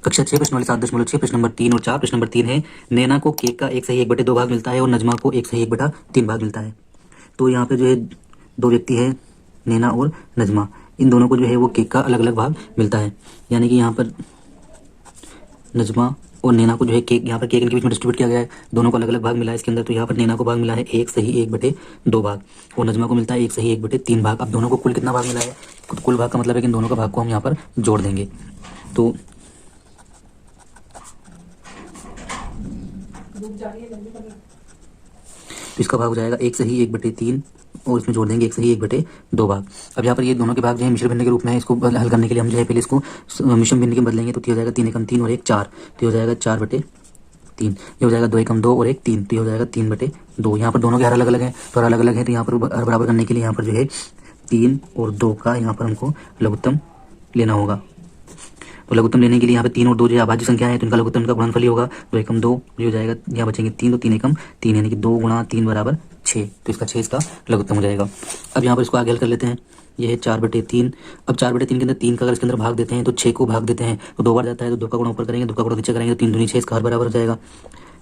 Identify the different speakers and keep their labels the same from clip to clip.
Speaker 1: कक्षा 6 प्रश्न वाले 7.6 प्रश्न नंबर 3 और 4। प्रश्न नंबर 3 है, नैना को केक का 1/1/2 भाग मिलता है और नजमा को 1/1/3 भाग मिलता है। तो यहाँ पे जो है दो व्यक्ति है, नैना और नजमा, इन दोनों को जो है वो केक का अलग अलग भाग मिलता है। यानी कि यहाँ पर नजमा और नैना को जो है केक, यहाँ पर केक इनके बीच में डिस्ट्रीब्यूट किया गया है, दोनों को अलग अलग भाग मिला है इसके अंदर। तो यहाँ पर नैना को भाग मिला है 1/1/2 भाग और नजमा को मिलता है 1/1/3 भाग। अब दोनों को कुल कितना भाग मिला है? कुल भाग का मतलब है कि इन दोनों का भाग को हम यहाँ पर जोड़ देंगे। तो इसका भाग हो जाएगा 1/1/3 और इसमें जोड़ देंगे 1/1/2 भाग। अब यहाँ पर ये दोनों के भाग जो है मिश्र भिन्न के रूप में है। इसको हल करने के लिए हम जो है पहले इसको मिश्र भिन्न के बदलेंगे। तो ये हो जाएगा 3 एकम 3 और 1 4, तो ये हो जाएगा 4/3। ये हो जाएगा 2 एकम 2 और 1 3, तो ये हो जाएगा 3/2। यहाँ पर दोनों के हर अलग अलग है, तो हर अलग अलग है, तो यहाँ पर हर बराबर करने के लिए यहाँ पर जो है 3 और 2 का यहाँ पर हमको लघुत्तम लेना होगा। तो लघुत्तम लेने के लिए यहाँ पे 3 और 2 जो अभाज्य संख्या है, तो इनका लघुत्तम इनका गुणनफल ही होगा। 2 एकम 2 ये हो जाएगा, यहाँ बचेंगे 3, तो 3 एकम 3, यानी कि 2 गुणा 3 बराबर 6, तो इसका 6 इसका लघुत्तम हो जाएगा। अब यहाँ पर इसको आगे हल कर लेते हैं। ये है 4/3। अब 4/3 के अंदर 3 का अगर इसके अंदर भाग देते हैं तो 6 को भाग देते हैं तो 2 बार जाता है, तो 2 का गुणा ऊपर करेंगे, 2 का गुणा नीचे करेंगे, तो 3 दूनी 6, इसका हर बराबर हो जाएगा।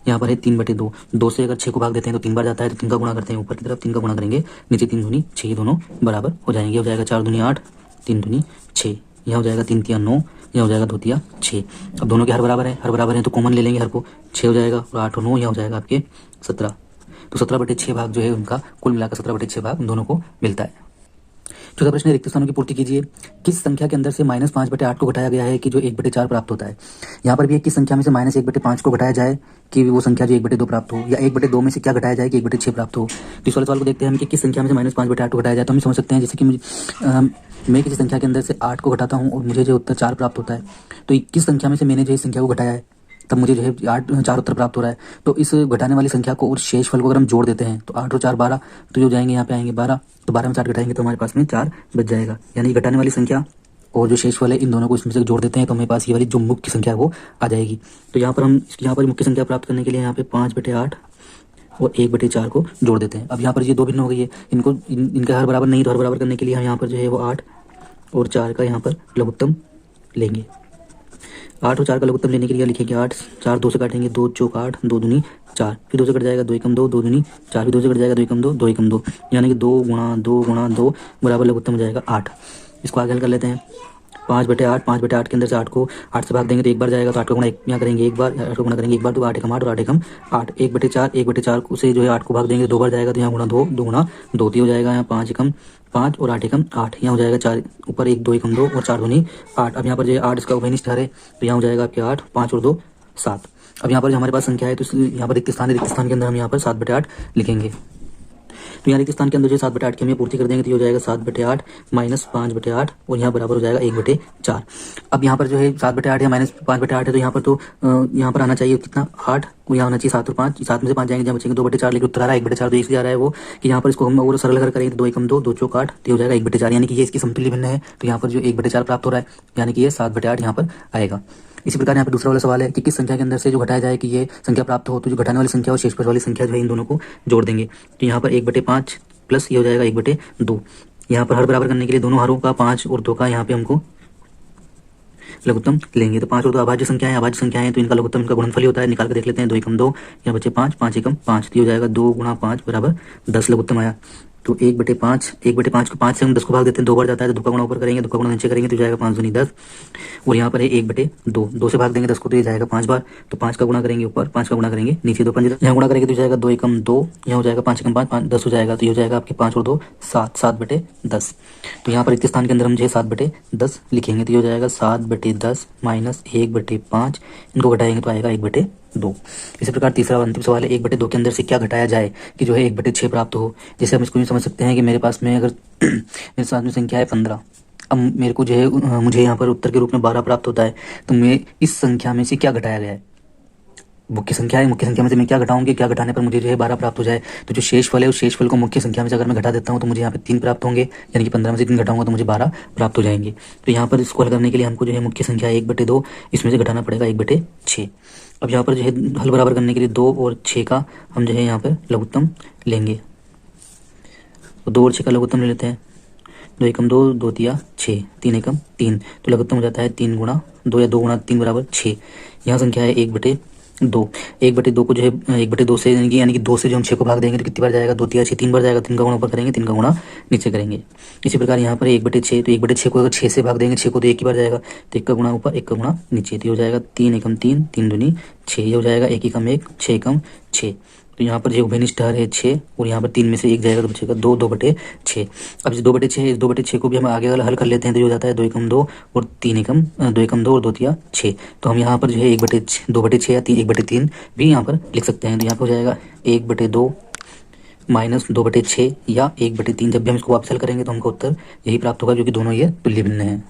Speaker 1: यहाँ पर है 3/2। 2 से अगर 6 को भाग देते हैं तो 3 बार जाता है, तो 3 का गुणा करते हैं ऊपर की तरफ, 3 का गुणा करेंगे नीचे, 3 दूनी 6, दोनों बराबर हो जाएंगे। हो जाएगा 4 दूनी 8, 3 दूनी 6, यह हो जाएगा 3 तिया 9, यह हो जाएगा 2 तिया 6। अब दोनों के हर बराबर है, हर बराबर है तो कॉमन ले लेंगे हर को, 6 हो जाएगा और 8 और 9, यह हो जाएगा आपके 17। तो 17/6 भाग जो है उनका कुल मिलाकर 17/6 भाग उन दोनों को मिलता है। चौथा प्रश्न है, रिक्त स्थानों की पूर्ति कीजिए। किस संख्या के अंदर से -5/8 को घटाया गया है कि जो 1/4 प्राप्त होता है? यहाँ पर भी किस संख्या में से -1/5 को घटाया जाए कि वो संख्या जो 1/2 प्राप्त हो, या 1/2 में से क्या घटाया जाए कि 1/6 प्राप्त हो। तो इस वाले सवाल को देखते हैं हम कि किस संख्या में से -5/8 को घटाया जाए। तो हम समझ सकते हैं जैसे कि मैं किसी संख्या के अंदर से 8 को घटाता हूँ और मुझे जो उत्तर 4 प्राप्त होता है, तो किस संख्या में से मैंने जो इस संख्या को घटाया है तब मुझे जो है 4 उत्तर प्राप्त हो रहा है। तो इस घटाने वाली संख्या को और शेष फल को अगर हम जोड़ देते हैं तो 8 और 4 12, तो जो जाएंगे यहाँ पे आएंगे 12, तो 12 में 4 घटाएंगे तो हमारे पास में 4 बच जाएगा। यानी घटाने वाली संख्या और जो शेष फल है इन दोनों को इसमें से जोड़ देते हैं तो हमारे पास ये वाली जो मुख्य संख्या है वो आ जाएगी। तो यहाँ पर हम यहाँ पर मुख्य संख्या प्राप्त करने के लिए यहाँ पे 5/8 और 1/4 को जोड़ देते हैं। अब यहाँ पर ये 2 भिन्न हो गई है, इनको इनका हर बराबर नहीं, तो हर बराबर करने के लिए हम यहाँ पर जो है वो 8 और 4 का यहाँ पर लघुत्तम लेंगे। 8 और 4 का लघुत्तम लेने के लिए लिखेंगे 8, 4 2 से काटेंगे, 2 चौक 8, 2 दूनी 4, फिर 2 से कट जाएगा 2 एकम 2, 2 दूनी 4, फिर 2 से कट जाएगा 2 एकम 2, 2 एकम 2, यानी कि 2 गुणा 2 गुणा 2 बराबर लघुत्तम हो जाएगा 8। इसको आगे हल कर लेते हैं। 5/8, 5/8 के अंदर से 8 को 8 से भाग देंगे तो एक बार जाएगा, तो 8 का गुणा यहाँ करेंगे एक बार, 8 का गुणा करेंगे एक बार, तो 8 एकम 8 और 8 एकम 8, 1/4, 1/4 से जो है 8 को भाग देंगे 2 बार जाएगा, तो यहाँ गुणा 2, 2 गुणा 2, हो जाएगा यहाँ 5 एकम 5 और 8 एकम 8, यहाँ हो जाएगा 4 ऊपर 1 2 एकम 2 और 4 दूनी 8। अब यहाँ पर जो है 8 इसका उभयनिष्ठ है, तो यहाँ हो जाएगा आपके 8, 5 और 2 7। अब यहाँ पर जो हमारे पास संख्या है तो यहाँ पर रिक्त स्थान है, रिक्त स्थान के अंदर हम यहाँ पर 7/8 लिखेंगे। तो यहाँ रिक्त स्थान के अंदर जो 7/8 की हमें पूर्ति कर देंगे तो ये हो जाएगा 7/8 -5/8 और यहाँ बराबर हो जाएगा 1/4। अब यहाँ पर जो है 7/8 या -5/8 है, तो यहाँ पर तो यहाँ पर आना चाहिए कितना 8, और यहाँ आना चाहिए 7 और 5, 7 में से 5 जाएंगे, जहाँ बचेंगे 2/4, लेकिन उत्तर आ रहा है 1/4। तो इसलिए आ रहा है वो कि यहाँ पर इसको हम और सरल करेंगे तो 2 एकम 2, 2 चौक 8, तो हो जाएगा 1/4, यानी कि ये इसकी समतुल्य भिन्न है। तो यहाँ पर जो 1/4 प्राप्त हो रहा है, यानी कि ये 7/8 यहाँ पर आएगा। इसी प्रकार यहाँ पर दूसरा वाला सवाल है कि किस संख्या के अंदर से जो घटाया जाए कि ये संख्या प्राप्त हो, तो जो घटाने वाली संख्या और शेषफल वाली संख्या जो है इन दोनों को जोड़ देंगे। तो यहाँ पर 1/5 प्लस ये हो जाएगा 1/2। यहाँ पर हर बराबर करने के लिए दोनों हरों का 5 और 2 का यहाँ पे हमको लघुत्तम लेंगे। तो 5 और 2 अभाज्य संख्या है, अभाज्य संख्या है तो इनका लघुत्तम इनका गुणनफल ही होता है। निकाल कर देख लेते हैं। 2 एकम 2, यहाँ बचे 5, 5 एकम 5, तो हो जाएगा 2 गुणा 5 बराबर 10 लघुत्तम आया। तो 1/5, 1/5 को 5 से हम 10 को भाग देते हैं, 2 बार जाता है, तो 2 का गुणा ऊपर करेंगे, 2 का गुणा नीचे करेंगे, तो जाएगा 5 दूनी 10, और यहाँ पर है 1/2, 2 से भाग देंगे 10 को, तो ये जाएगा 5 बार, तो 5 का गुणा करेंगे ऊपर, 5 का गुणा करेंगे नीचे, 2 पंजे यहाँ गुणा करेंगे तो जाएगा 2 एकम 2, यहाँ हो जाएगा 5 एकम 5, 10 हो जाएगा, तो ये हो जाएगा आपके 5 और 2 7, 7/10। तो यहाँ पर रिक्त स्थान के अंदर हम जो है 7/10 लिखेंगे, तो ये हो जाएगा 7/10 माइनस 1/5, इनको घटाएंगे तो आएगा 1/2। इसी प्रकार तीसरा अंतिम सवाल है 1/2 के अंदर से क्या घटाया जाए कि जो है 1/6 प्राप्त हो। जैसे हम इसको समझ सकते हैं कि मेरे पास में अगर मेरे साथ में संख्या है 15, अब मेरे को जो है मुझे यहाँ पर उत्तर के रूप में 12 प्राप्त होता है, तो मैं इस संख्या में से क्या घटाया गया है, मुख्य संख्या है, मुख्य संख्या में से मैं क्या घटाऊंगी, क्या घटाने पर मुझे जो है 12 प्राप्त हो जाए। तो जो शेष फल है उस शेष फल को मुख्य संख्या में से अगर मैं घटा देता हूँ तो मुझे यहाँ पे 3 प्राप्त होंगे, यानी कि 15 में से 3 घटाऊंगा तो मुझे 12 प्राप्त हो जाएंगे। तो यहाँ पर इसको हल करने के लिए हमको जो है मुख्य संख्या 1/2 इसमें से घटाना पड़ेगा 1/6। अब यहाँ पर जो है हल बराबर करने के लिए 2 और 6 का हम जो है यहाँ पर लघुत्तम लेंगे, तो 2 और 6 का लघुत्तम ले लेते हैं। दो एकम दो, दो तिया छः, तीन एकम तीन, तो लघुत्तम हो जाता है 3 गुणा 2 या 2 गुणा 3 बराबर 6। यहाँ संख्या है 1/2। 1/2 को जो है 1/2 से यानी कि 2 से जो हम 6 को भाग देंगे तो कितनी बार जाएगा, 2 तिया 6 3 बार जाएगा, 3 का गुणा ऊपर करेंगे, 3 का गुणा नीचे करेंगे। इसी प्रकार यहाँ पर 1/6, तो 1/6 को अगर 6 से भाग देंगे, 6 को तो एक ही बार जाएगा, तो 1 का गुणा ऊपर 1 का गुणा नीचे, तो हो जाएगा 3 एकम 3, 3 दूनी 6, ये हो जाएगा 1 एकम 1, 6 एकम 6। तो यहाँ पर जो उभयनिष्ठ हर है 6, और यहाँ पर 3 में से 1 जाएगा तो बचेगा 2, 2/6। अब जो 2/6 है, इस 2/6 को भी हम आगे हल कर लेते हैं, तो ये हो जाता है 2 एकम 2 और 3 एकम 2 एकम 2 और 2 तिया 6। तो हम यहाँ पर जो है 2/6 या 1/3 भी यहाँ पर लिख सकते हैं। तो यहाँ पर हो जाएगा 1/2 माइनस 2/6 या 1/3। जब भी हम इसको वापस हल करेंगे तो हमको उत्तर यही प्राप्त होगा, क्योंकि दोनों ये तुल्य भिन्न हैं।